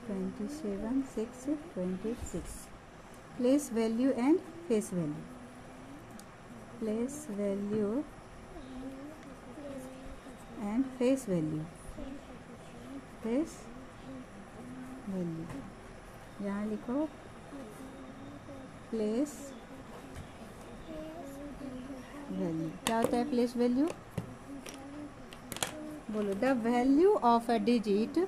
27, 6, 26. Place value and face value. Place value and face value. Face value. यहाँ लिखो place value. क्या होता है प्लेस वैल्यू? बोलो. The value of a digit.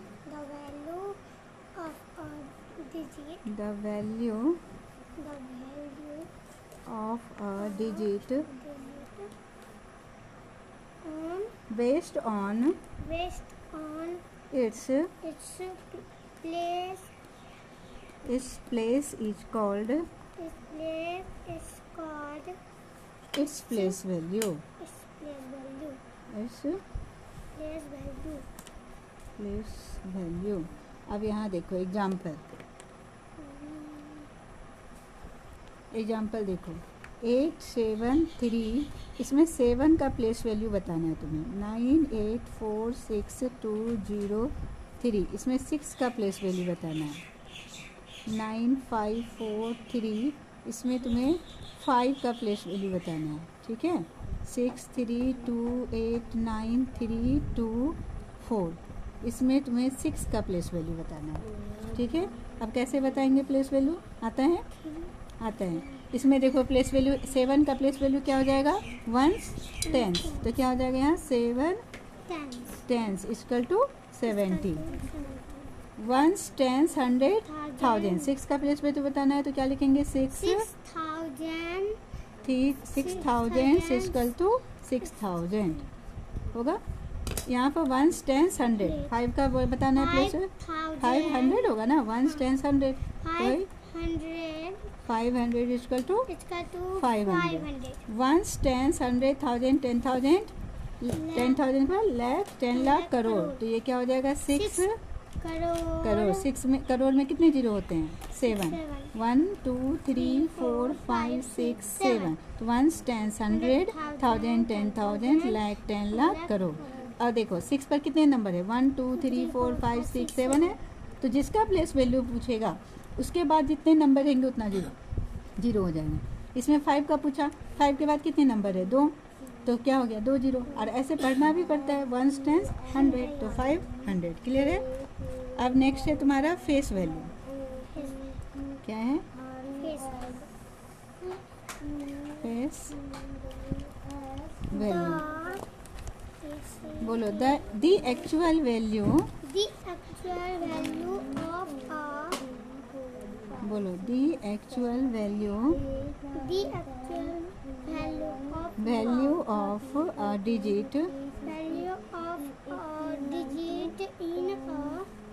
The value of a digit based on its place. its place is called its place value. its place value. अब यहाँ देखो example देखो 873. इसमें 7 का प्लेस वैल्यू बताना है तुम्हें. 98462003. इसमें 6 का प्लेस वैल्यू बताना है. 9543. इसमें तुम्हें 5 का प्लेस वैल्यू बताना है. ठीक है. 63289324. इसमें तुम्हें 6 का प्लेस वैल्यू बताना है. ठीक है. अब कैसे बताएंगे प्लेस वैल्यू? आता है. इसमें देखो प्लेस वैल्यू 7 का प्लेस वैल्यू क्या हो जाएगा? 1s 10s. तो क्या हो जाएगा यहाँ? 7 10s equal to 70. 1s 10s 100 1000. 6 का प्लेस वैल्यू बताना है तो क्या लिखेंगे? 6000. ठीक. 6000 इक्वल टू 6000 होगा. यहाँ पर 1s 10s 100. 5 का बताना है प्लेस. 500 होगा ना. 1s 10s 100. 500 equal to 500. 1s 10s 100 1000 10,000 10,000 का लाख 10 लाख करोड़. तो ये क्या हो जाएगा? 6 करोड़. 6 में करोड़ में कितने जीरो होते हैं? 7. 1 2 3 4 5 6 7. तो 1s 10s 100 1000 10,000 लाख 10 लाख करोड़. और देखो 6 पर कितने नंबर है? 1 2 3 4 5 6 7 है. तो जिसका प्लेस वैल्यू पूछेगा उसके बाद जितने नंबर रहेंगे उतना जीरो हो जाएगा. इसमें 5 का पूछा. 5 के बाद कितने नंबर है? 2. तो क्या हो गया? 2 जीरो. और ऐसे पढ़ना भी पड़ता है. 1s 10s 100 तो 500. क्लियर है. अब नेक्स्ट है तुम्हारा फेस वैल्यू. क्या है? Face value. बोलो. The actual value. बोलो. The actual value of a digit.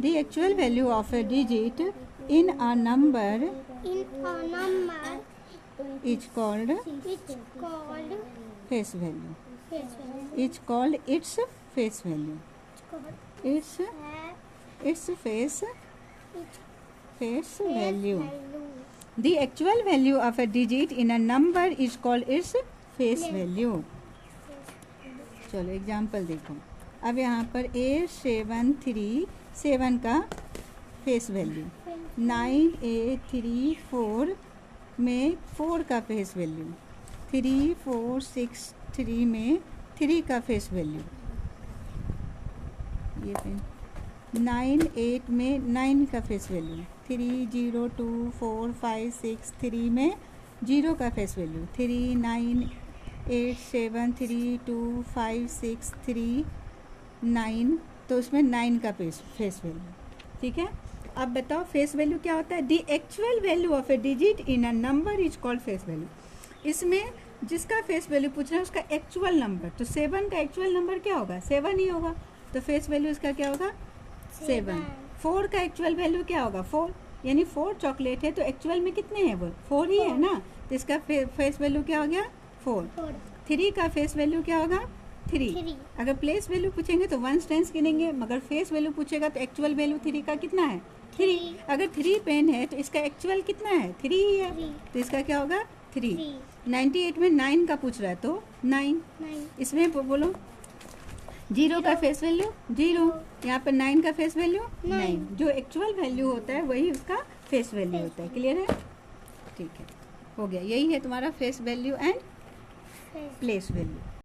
The actual value of a digit in a number is called face value. Is called its face value. Its face value. The actual value of a digit in a number is called its face value. चलो example देखो. अब यहाँ पर 8737 का face value. 9834 में 4 का face value. 3463 में 3 का फेस वैल्यू. ये 98 में 9 का फेस वैल्यू. 302456 में 0 का फेस वैल्यू. 3987325639. तो उसमें 9 का फेस वैल्यू. ठीक है. अब बताओ फेस वैल्यू क्या होता है? The actual value of A digit in a number is called face value. इसमें जिसका फेस वैल्यू पूछ रहा है उसका एक्चुअल नंबर. तो 7 का एक्चुअल नंबर क्या होगा? 7 ही होगा. तो फेस वैल्यू इसका क्या होगा? 7. 4 का एक्चुअल वैल्यू क्या होगा? 4. यानी 4 चॉकलेट है तो एक्चुअल में कितने हैं? वो 4 ही है ना. तो इसका फेस वैल्यू क्या हो गया? 4. 3 का फेस वैल्यू क्या होगा? 3. अगर प्लेस वैल्यू पूछेंगे तो 1s 10s गिनेंगे. मगर फेस वैल्यू पूछेगा तो एक्चुअल वैल्यू 3 का कितना है? 3. अगर 3 पेन है तो इसका एक्चुअल कितना है? 3 ही है. तो इसका क्या होगा? 3. 98 में 9 का पूछ रहा है तो 9. इसमें बोलो जीरो का फेस वैल्यू जीरो, यहाँ पर 9 का फेस वैल्यू 9, जो एक्चुअल वैल्यू होता है वही उसका फेस वैल्यू होता है। क्लियर है? ठीक है, हो गया। यही है तुम्हारा face value and place value.